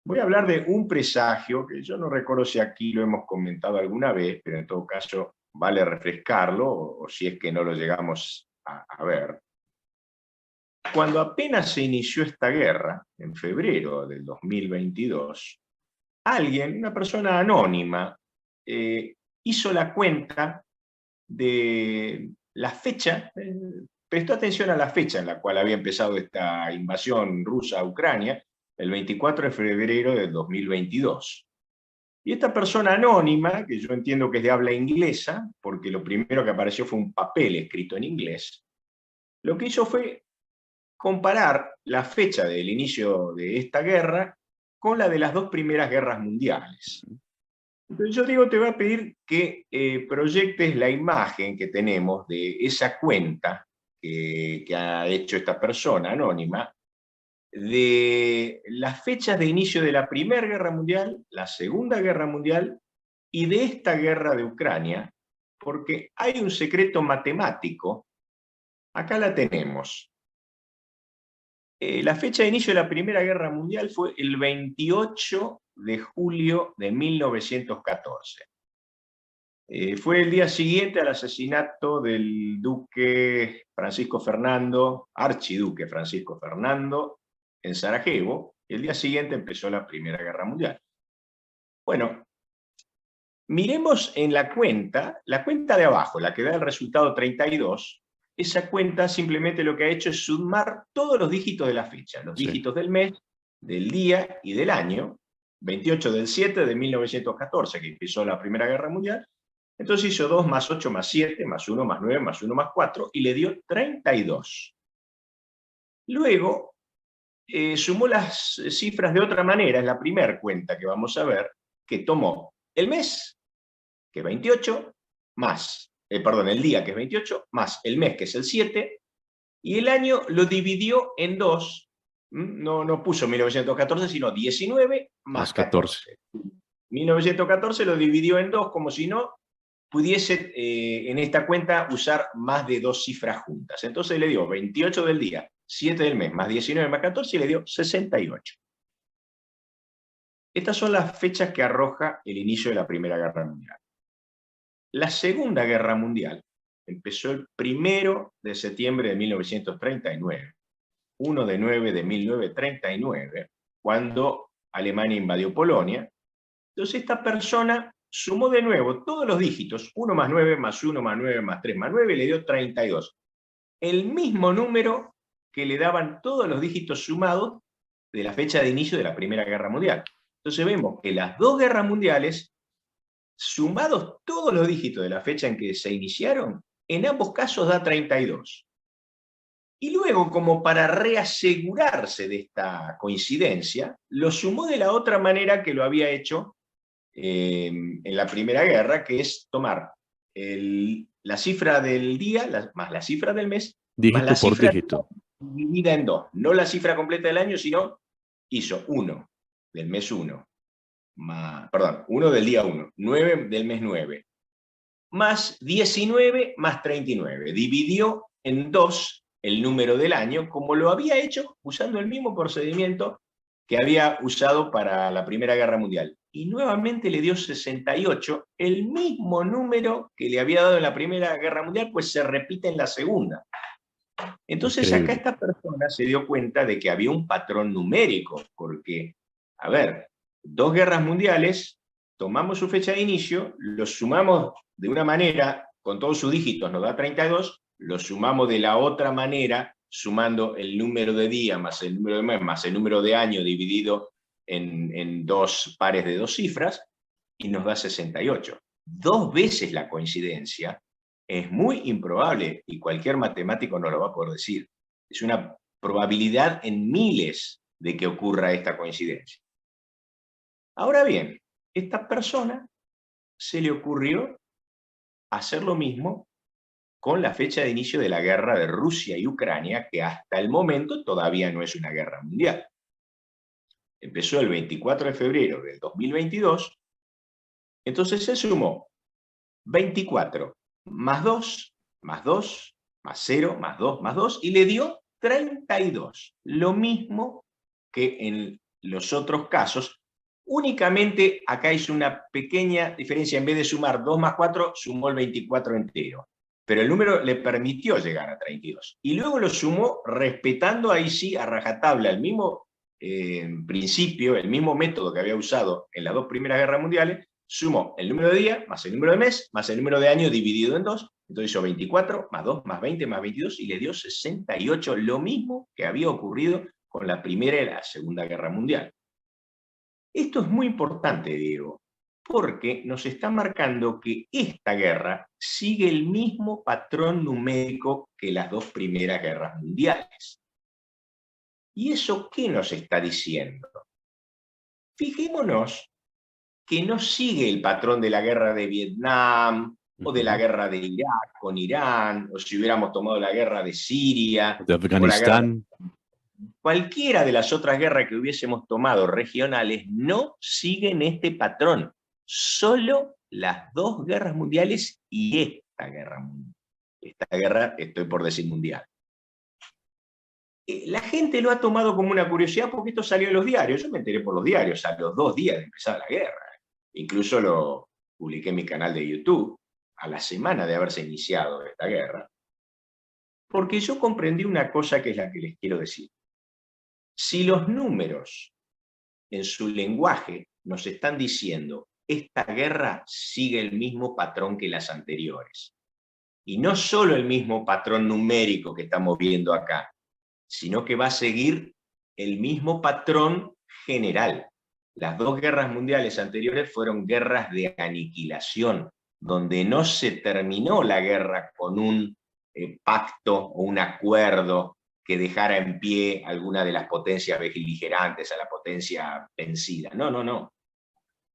Voy a hablar de un presagio que yo no recuerdo si aquí lo hemos comentado alguna vez, pero en todo caso vale refrescarlo, o si es que no lo llegamos a ver. Cuando apenas se inició esta guerra, en febrero del 2022, alguien, una persona anónima, hizo la cuenta de la fecha, prestó atención a la fecha en la cual había empezado esta invasión rusa a Ucrania, el 24 de febrero del 2022. Y esta persona anónima, que yo entiendo que es de habla inglesa, porque lo primero que apareció fue un papel escrito en inglés, lo que hizo fue comparar la fecha del inicio de esta guerra con la de las dos primeras guerras mundiales. Entonces yo digo, te voy a pedir que proyectes la imagen que tenemos de esa cuenta que ha hecho esta persona anónima, de las fechas de inicio de la Primera Guerra Mundial, la Segunda Guerra Mundial y de esta guerra de Ucrania, porque hay un secreto matemático. Acá la tenemos. La fecha de inicio de la Primera Guerra Mundial fue el 28 de julio de 1914. Fue el día siguiente al asesinato del duque Francisco Fernando, archiduque Francisco Fernando, en Sarajevo. El día siguiente empezó la Primera Guerra Mundial. Bueno, miremos en la cuenta de abajo, la que da el resultado 32, esa cuenta simplemente lo que ha hecho es sumar todos los dígitos de la fecha, los dígitos del mes, del día y del año, 28 del 7 de 1914, que empezó la Primera Guerra Mundial. Entonces hizo 2 más 8 más 7 más 1 más 9 más 1 más 4 y le dio 32. Luego sumó las cifras de otra manera, en la primera cuenta que vamos a ver, que tomó el mes, que es 28, más, el día, que es 28, más el mes, que es el 7, y el año lo dividió en 2, no puso 1914, sino 19 más 14. 1914 lo dividió en 2, como si no pudiese en esta cuenta usar más de 2 cifras juntas. Entonces le dio 28 del día, 7 del mes, más 19 más 14, y le dio 68. Estas son las fechas que arroja el inicio de la Primera Guerra Mundial. La Segunda Guerra Mundial empezó el 1 de septiembre de 1939, 1 de 9 de 1939, cuando Alemania invadió Polonia. Entonces esta persona sumó de nuevo todos los dígitos, 1 más 9 más 1 más 9 más 3 más 9, le dio 32. El mismo número que le daban todos los dígitos sumados de la fecha de inicio de la Primera Guerra Mundial. Entonces vemos que las dos guerras mundiales, sumados todos los dígitos de la fecha en que se iniciaron, en ambos casos da 32. Y luego, como para reasegurarse de esta coincidencia, lo sumó de la otra manera que lo había hecho en la Primera Guerra, que es tomar la cifra del día más la cifra del mes, dígito más la por cifra dígito, dividida en 2. No la cifra completa del año, sino hizo 1 del mes 1, perdón, 1 del día 1, 9 del mes 9, más 19 más 39. Dividió en 2 el número del año, como lo había hecho usando el mismo procedimiento que había usado para la Primera Guerra Mundial. Y nuevamente le dio 68, el mismo número que le había dado en la Primera Guerra Mundial, pues se repite en la Segunda. Entonces acá esta persona se dio cuenta de que había un patrón numérico, porque, a ver, dos guerras mundiales, tomamos su fecha de inicio, lo sumamos de una manera, con todos sus dígitos nos da 32, lo sumamos de la otra manera, sumando el número de día más el número de mes más el número de año dividido en dos pares de dos cifras, y nos da 68. 2 veces la coincidencia es muy improbable, y cualquier matemático no lo va a poder decir. Es una probabilidad en miles de que ocurra esta coincidencia. Ahora bien, esta persona se le ocurrió hacer lo mismo con la fecha de inicio de la guerra de Rusia y Ucrania, que hasta el momento todavía no es una guerra mundial. Empezó el 24 de febrero del 2022, entonces se sumó 24 más 2, más 2, más 0, más 2, más 2, y le dio 32. Lo mismo que en los otros casos, únicamente acá hizo una pequeña diferencia. En vez de sumar 2 más 4, sumó el 24 entero. Pero el número le permitió llegar a 32. Y luego lo sumó respetando ahí sí a rajatabla el mismo principio, el mismo método que había usado en las 2 primeras guerras mundiales. Sumó el número de día más el número de mes más el número de año dividido en 2. Entonces hizo 24 más 2 más 20 más 22 y le dio 68, lo mismo que había ocurrido con la Primera y la Segunda Guerra Mundial. Esto es muy importante, Diego, porque nos está marcando que esta guerra sigue el mismo patrón numérico que las 2 primeras guerras mundiales. ¿Y eso qué nos está diciendo? Fijémonos que no sigue el patrón de la guerra de Vietnam o de la guerra de Irak con Irán, o si hubiéramos tomado la guerra de Siria, de Afganistán. Cualquiera de las otras guerras que hubiésemos tomado regionales no siguen este patrón. Solo las 2 guerras mundiales y esta guerra mundial. Esta guerra, estoy por decir mundial. La gente lo ha tomado como una curiosidad porque esto salió en los diarios. Yo me enteré por los diarios a los 2 días de empezar la guerra. Incluso lo publiqué en mi canal de YouTube a la semana de haberse iniciado esta guerra. Porque yo comprendí una cosa que es la que les quiero decir. Si los números en su lenguaje nos están diciendo esta guerra sigue el mismo patrón que las anteriores, y no solo el mismo patrón numérico que estamos viendo acá, sino que va a seguir el mismo patrón general. Las 2 guerras mundiales anteriores fueron guerras de aniquilación, donde no se terminó la guerra con un pacto o un acuerdo que dejara en pie alguna de las potencias beligerantes a la potencia vencida. No, no, no.